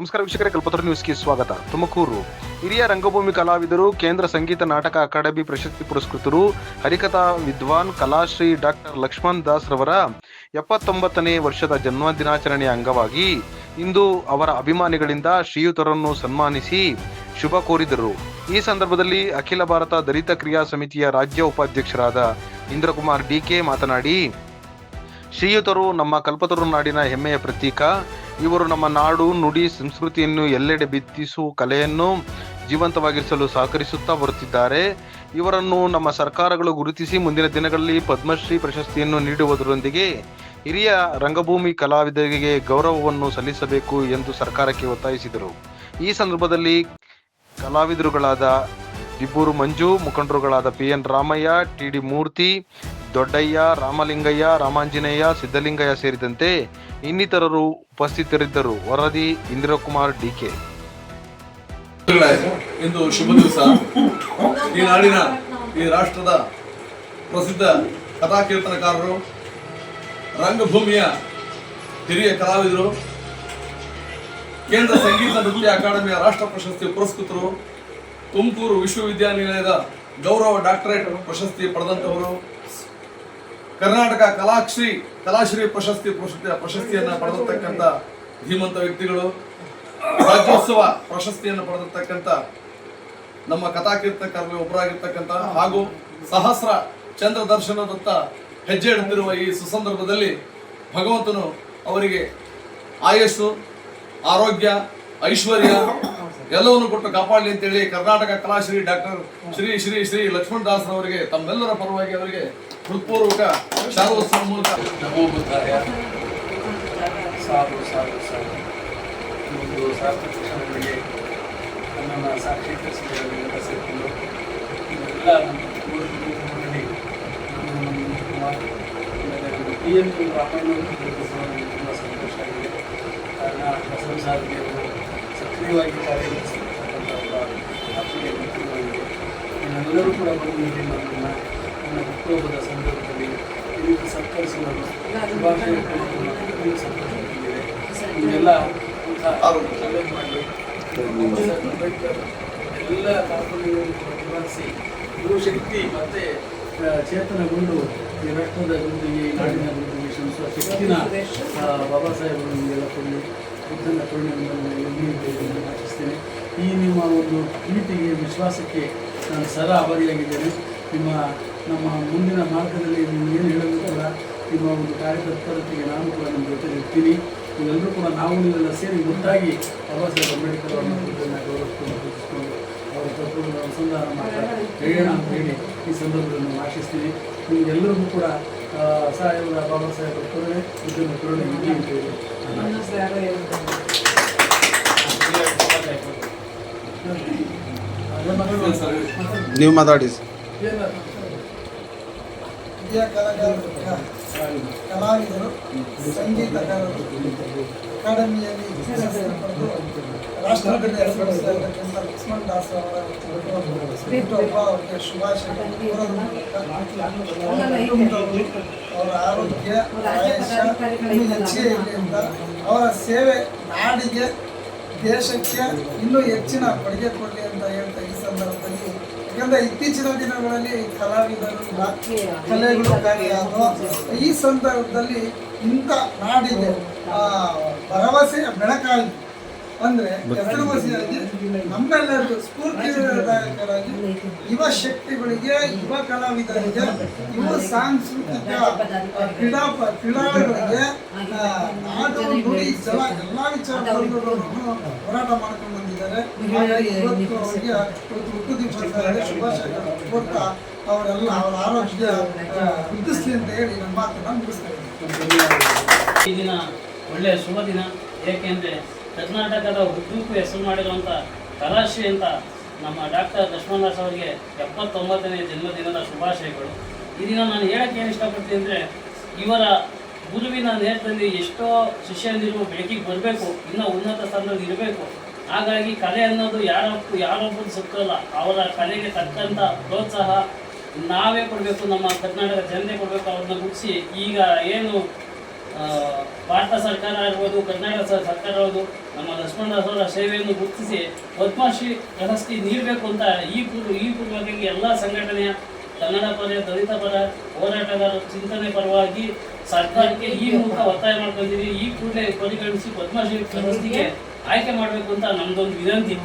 ನಮಸ್ಕಾರ ವೀಕ್ಷಕರೇ, ಕಲ್ಪತರು ನ್ಯೂಸ್ಗೆ ಸ್ವಾಗತ. ತುಮಕೂರು ಹಿರಿಯ ರಂಗಭೂಮಿ ಕಲಾವಿದರು, ಕೇಂದ್ರ ಸಂಗೀತ ನಾಟಕ ಅಕಾಡೆಮಿ ಪ್ರಶಸ್ತಿ ಪುರಸ್ಕೃತರು, ಹರಿಕಥಾ ವಿದ್ವಾನ್ ಕಲಾಶ್ರೀ ಡಾಕ್ಟರ್ ಲಕ್ಷ್ಮಣ್ ದಾಸ್ ರವರ 79ನೇ ವರ್ಷದ ಜನ್ಮದಿನಾಚರಣೆಯ ಅಂಗವಾಗಿ ಇಂದು ಅವರ ಅಭಿಮಾನಿಗಳಿಂದ ಶ್ರೀಯುತರನ್ನು ಸನ್ಮಾನಿಸಿ ಶುಭ ಕೋರಿದರು. ಈ ಸಂದರ್ಭದಲ್ಲಿ ಅಖಿಲ ಭಾರತ ದಲಿತ ಕ್ರಿಯಾ ಸಮಿತಿಯ ರಾಜ್ಯ ಉಪಾಧ್ಯಕ್ಷರಾದ ಇಂದ್ರಕುಮಾರ್ ಡಿಕೆ ಮಾತನಾಡಿ, ಶ್ರೀಯುತರು ನಮ್ಮ ಕಲ್ಪತರು ನಾಡಿನ ಹೆಮ್ಮೆಯ ಪ್ರತೀಕ. ಇವರು ನಮ್ಮ ನಾಡು, ನುಡಿ, ಸಂಸ್ಕೃತಿಯನ್ನು ಎಲ್ಲೆಡೆ ಬಿತ್ತಿಸುವ ಕಲೆಯನ್ನು ಜೀವಂತವಾಗಿರಿಸಲು ಸಹಕರಿಸುತ್ತಾ ಬರುತ್ತಿದ್ದಾರೆ. ಇವರನ್ನು ನಮ್ಮ ಸರ್ಕಾರಗಳು ಗುರುತಿಸಿ ಮುಂದಿನ ದಿನಗಳಲ್ಲಿ ಪದ್ಮಶ್ರೀ ಪ್ರಶಸ್ತಿಯನ್ನು ನೀಡುವುದರೊಂದಿಗೆ ಹಿರಿಯ ರಂಗಭೂಮಿ ಕಲಾವಿದರಿಗೆ ಗೌರವವನ್ನು ಸಲ್ಲಿಸಬೇಕು ಎಂದು ಸರ್ಕಾರಕ್ಕೆ ಒತ್ತಾಯಿಸಿದರು. ಈ ಸಂದರ್ಭದಲ್ಲಿ ಕಲಾವಿದರುಗಳಾದ ದಿಬ್ಬೂರು ಮಂಜು, ಮುಖಂಡರುಗಳಾದ PN ರಾಮಯ್ಯ, TD ಮೂರ್ತಿ, ದೊಡ್ಡಯ್ಯ, ರಾಮಲಿಂಗಯ್ಯ, ರಾಮಾಂಜನೇಯ, ಸಿದ್ದಲಿಂಗಯ್ಯ ಸೇರಿದಂತೆ ಇನ್ನಿತರರು ಉಪಸ್ಥಿತರಿದ್ದರು. ವರದಿ ಇಂದ್ರಕುಮಾರ್ ಡಿಕೆ. ಇಂದು ಶುಭ ದಿವಸ. ಈ ನಾಡಿನ, ಈ ರಾಷ್ಟ್ರದ ಪ್ರಸಿದ್ಧ ಕಥಾಕೀರ್ತನಕಾರರು, ರಂಗಭೂಮಿಯ ಹಿರಿಯ ಕಲಾವಿದರು, ಕೇಂದ್ರ ಸಂಗೀತ ನೃತ್ಯ ಅಕಾಡೆಮಿಯ ರಾಷ್ಟ್ರ ಪ್ರಶಸ್ತಿ ಪುರಸ್ಕೃತರು, ತುಮಕೂರು ವಿಶ್ವವಿದ್ಯಾನಿಲಯದ ಗೌರವ ಡಾಕ್ಟರೇಟ್ ಪ್ರಶಸ್ತಿ ಪಡೆದಂತವರು, ಕರ್ನಾಟಕ ಕಲಾಶ್ರೀ ಪ್ರಶಸ್ತಿಯನ್ನು ಪಡೆದಿರ್ತಕ್ಕಂಥ ಧೀಮಂತ ವ್ಯಕ್ತಿಗಳು, ರಾಜ್ಯೋತ್ಸವ ಪ್ರಶಸ್ತಿಯನ್ನು ಪಡೆದಿರ್ತಕ್ಕಂಥ ನಮ್ಮ ಕಥಾಕೀರ್ತನಕಾರರಲ್ಲಿ ಒಬ್ಬರಾಗಿರ್ತಕ್ಕಂಥ ಹಾಗೂ ಸಹಸ್ರ ಚಂದ್ರ ದರ್ಶನದತ್ತ ಹೆಜ್ಜೆ ಇಡುತ್ತಿರುವ ಈ ಸುಸಂದರ್ಭದಲ್ಲಿ ಭಗವಂತನು ಅವರಿಗೆ ಆಯಸ್ಸು, ಆರೋಗ್ಯ, ಐಶ್ವರ್ಯ ಎಲ್ಲವನ್ನು ಕೊಟ್ಟು ಕಾಪಾಡಲಿ ಅಂತೇಳಿ ಕರ್ನಾಟಕ ಕಲಾಶ್ರೀ ಡಾಕ್ಟರ್ ಶ್ರೀ ಲಕ್ಷ್ಮಣ್ ದಾಸ್ ಅವರಿಗೆ ತಮ್ಮೆಲ್ಲರ ಪರವಾಗಿ ಅವರಿಗೆ ಹೃತ್ಪೂರ್ವಕ ಶಾಲೋತ್ಸವ ಮೂಲಕ ನಮೋ ಬುದ್ಧಾಯ. ಸಾಧು ಸಾಧು ಸಾಧು ಒಂದು ಶಾಸ್ತ್ರಗಳಿಗೆ ನನ್ನನ್ನು ಸಾಕ್ಷೀಕರಿಸಿದ ಸೇರಿಕೊಂಡು ಎಲ್ಲ ನಮ್ಮ ಊರಿನಲ್ಲಿ ಕುಮಾರ್ PN ರಾಮಯ್ಯನವರು ತುಂಬ ಸಂತೋಷ ಆಗಿದೆ. ಕಾರಣ ಬಸವನ ಸಾಧನೆಯವರು ಸಕ್ರಿಯವಾಗಿ ಕಾರ್ಯನಿರ್ವಹಿಸಿರ್ತಕ್ಕಂಥ ಒಬ್ಬ ಆತ್ಮೀಯ ವ್ಯಕ್ತಿಗಳಾಗಿದೆ. ನಾವೆಲ್ಲರೂ ಕೂಡ ಬಂದು ನನ್ನ ಹುಟ್ಟುಹಬ್ಬದ ಸಂದರ್ಭದಲ್ಲಿ ಈ ರೀತಿ ಸತ್ಕರಿಸುವುದು ಶುಭಾಶಯ ಸಂತೋಷವಾಗಿದೆ. ಇದೆಲ್ಲ ಚಾಲೆಂಜ್ ಮಾಡಲಿ. ಅಂಬೇಡ್ಕರ್ ಎಲ್ಲ ಕಾರ್ಯಕ್ರಮಗಳನ್ನು ನಿವಾರಿಸಿ ಯುವಶಕ್ತಿ ಮತ್ತು ಚೇತನಗೊಂಡು ಈ ರಾಷ್ಟ್ರದ ಅಭಿವೃದ್ಧಿಗೆ, ಈ ನಾಡಿನ ಅಭಿವೃದ್ಧಿಗೆ ಶ್ರಮಿಸುವ ಶಕ್ತಿನ ಬಾಬಾ ಸಾಹೇಬರು ನಮಗೆಲ್ಲ ಕೊಡಲಿ. ಬುದ್ಧನ ಕರುಣೆಯನ್ನು ಆಶಿಸ್ತೇನೆ. ಈ ನಿಮ್ಮ ಒಂದು ಪ್ರೀತಿಗೆ, ವಿಶ್ವಾಸಕ್ಕೆ ನಾನು ಸದಾ ಆಭಾರಿಯಾಗಿದ್ದೇನೆ. ನಮ್ಮ ಮುಂದಿನ ಮಾರ್ಗದಲ್ಲಿ ನೀವು ಏನು ಹೇಳೋದು ಕೂಡ ನಿಮ್ಮ ಒಂದು ಕಾರ್ಯತತ್ಪರತೆಗೆ ನಾನು ಕೂಡ ನಿಮ್ಮ ಜೊತೆ ಇರ್ತೀನಿ. ನೀವೆಲ್ಲರೂ ಕೂಡ ನೀವೆಲ್ಲ ಸೇರಿ ಒಟ್ಟಾಗಿ ಬಾಬಾ ಸಾಹೇಬ್ ಅಂಬೇಡ್ಕರ್ ಅವರ ಬುದ್ಧನ ಗೌರವಿಸ್ಕೊಂಡು ಪೂಜಿಸಿಕೊಂಡು ಅವರ ತತ್ವಗಳ ಅನುಸಂಧಾನ ಹೇಳೋಣ ಅಂತ ಹೇಳಿ ಈ ಸಂದರ್ಭದಲ್ಲಿ ನಾನು ಆಶಿಸ್ತೀನಿ. ನಿಮಗೆಲ್ಲರಿಗೂ ಕೂಡ ಸಾಹೇಬರ ಬಾಬಾ ಸಾಹೇಬರ ಕರುಣೆ, ಬುದ್ಧನ ಕರುಣೆ ಇದೆ ಅಂತ ಹೇಳಿ ನೀವು ಮಾತಾಡಿ. ಕಲಾವಿದರು, ಸಂಗೀತಗಾರರು, ಅಕಾಡೆಮಿಯಲ್ಲಿ ರಾಷ್ಟ್ರದಲ್ಲಿ ಏರ್ಪಡಿಸಿರ್ತಕ್ಕಂಥ ಲಕ್ಷ್ಮಣ್ ದಾಸ್ ಅವರ ಹುಟ್ಟುಹಬ್ಬ ಅವರಿಗೆ ಶುಭಾಶಯ. ಅವರ ಆರೋಗ್ಯ, ಆಯುಷ್ಯ ಹೆಚ್ಚಿಗೆ ಇರಲಿ ಅಂತ, ಅವರ ಸೇವೆ ನಾಡಿಗೆ, ದೇಶಕ್ಕೆ ಇನ್ನೂ ಹೆಚ್ಚಿನ ಕೊಡುಗೆ ಕೊಡಲಿ ಅಂತ ಹೇಳ್ತಾ ಈ ಸಂದರ್ಭದಲ್ಲಿ, ಯಾಕಂದರೆ ಇತ್ತೀಚಿನ ದಿನಗಳಲ್ಲಿ ಕಲಾವಿದರು, ಕಲೆಗಳು ಈ ಸಂದರ್ಭದಲ್ಲಿ ಇಂಥ ನಾಡಿಗೆ ಭರವಸೆಯ ಬೆಳಕಾಗಿ ಅಂದರೆ ಹೆಸರುವಾಸಿಯಾಗಿ ನಮ್ಮೆಲ್ಲರಿಗೂ ಸ್ಫೂರ್ತಿದಾಯಕರಾಗಿ ಯುವ ಶಕ್ತಿಗಳಿಗೆ, ಯುವ ಕಲಾವಿದರಿಗೆ, ಯುವ ಸಾಂಸ್ಕೃತಿಕ ಕ್ರೀಡಾಳುಗಳಿಗೆ ನಾಡು, ನುಡಿ, ಜಲ ಎಲ್ಲ ವಿಚಾರಗಳಲ್ಲೂ ಹೋರಾಟ ಮಾಡ್ಕೊಂಡು ಬಂದಿದ್ದಾರೆ. ಹಾಗಾಗಿ ಇವತ್ತು ಅವರಿಗೆ ಹುಟ್ಟು ದಿವಸ ಶುಭಾಶಯಗಳನ್ನು ಕೊಡ್ತಾ ಅವರೆಲ್ಲ ಅವರ ಆರೋಗ್ಯ ವೃದ್ಧಿಸಲಿ ಅಂತ ಹೇಳಿ ನಮ್ಮ ಮಾತನ್ನು ಮುಗಿಸ್ತಾ ಇದ್ದೀನಿ. ಈ ದಿನ ಒಳ್ಳೆಯ ಶುಭ ದಿನ. ಏಕೆಂದರೆ ಕರ್ನಾಟಕದ ಉದ್ದಕ್ಕೂ ಹೆಸರು ಮಾಡಿರುವಂಥ ಕಲಾಶ್ರೀ ಅಂತ ನಮ್ಮ ಡಾಕ್ಟರ್ ಲಕ್ಷ್ಮಣ್ ದಾಸ್ ಅವರಿಗೆ 79ನೇ ಜನ್ಮದಿನದ ಶುಭಾಶಯಗಳು. ಈ ದಿನ ನಾನು ಹೇಳಕ್ಕೆ ಏನು ಇಷ್ಟಪಡ್ತೀನಿ ಅಂದರೆ, ಇವರ ಗುರುವಿನ ನೇರದಲ್ಲಿ ಎಷ್ಟೋ ಶಿಷ್ಯಂದಿರು ಬೆಳಕಿಗೆ ಬರಬೇಕು, ಇನ್ನೂ ಉನ್ನತ ಸ್ಥಾನದಲ್ಲಿ ಇರಬೇಕು. ಹಾಗಾಗಿ ಕಲೆ ಅನ್ನೋದು ಯಾರೊಬ್ಬರು ಸುತ್ತಲ್ಲ. ಅವರ ಕಲೆಗೆ ತಕ್ಕಂಥ ಪ್ರೋತ್ಸಾಹ ನಾವೇ ಕೊಡಬೇಕು, ನಮ್ಮ ಕರ್ನಾಟಕ ಜನತೆ ಕೊಡಬೇಕು. ಅವ್ರನ್ನ ಗುಡಿಸಿ ಈಗ ಏನು ಭಾರತ ಸರ್ಕಾರ ಇರ್ಬೋದು, ಕರ್ನಾಟಕ ಸರ್ಕಾರ ಇರ್ಬೋದು, ನಮ್ಮ ಲಕ್ಷ್ಮಣದಾಸ್ ಅವರ ಸೇವೆಯನ್ನು ಗುರುತಿಸಿ ಪದ್ಮಶ್ರೀ ಪ್ರಶಸ್ತಿ ನೀಡಬೇಕು ಅಂತ ಈ ಪೂರ್ವವಾಗಿ ಎಲ್ಲ ಸಂಘಟನೆಯ ಕನ್ನಡ ಪರ, ದಲಿತ ಪರ ಹೋರಾಟಗಾರರ ಚಿಂತನೆ ಪರವಾಗಿ ಸರ್ಕಾರಕ್ಕೆ ಈ ಮೂಲಕ ಒತ್ತಾಯ ಮಾಡ್ಕೊಂಡಿದ್ದೀವಿ. ಈ ಕೂಡಲೇ ಪರಿಗಣಿಸಿ ಪದ್ಮಶ್ರೀ ಪ್ರಶಸ್ತಿಗೆ ಆಯ್ಕೆ ಮಾಡಬೇಕು ಅಂತ ನಮ್ದೊಂದು ವಿನಂತಿ.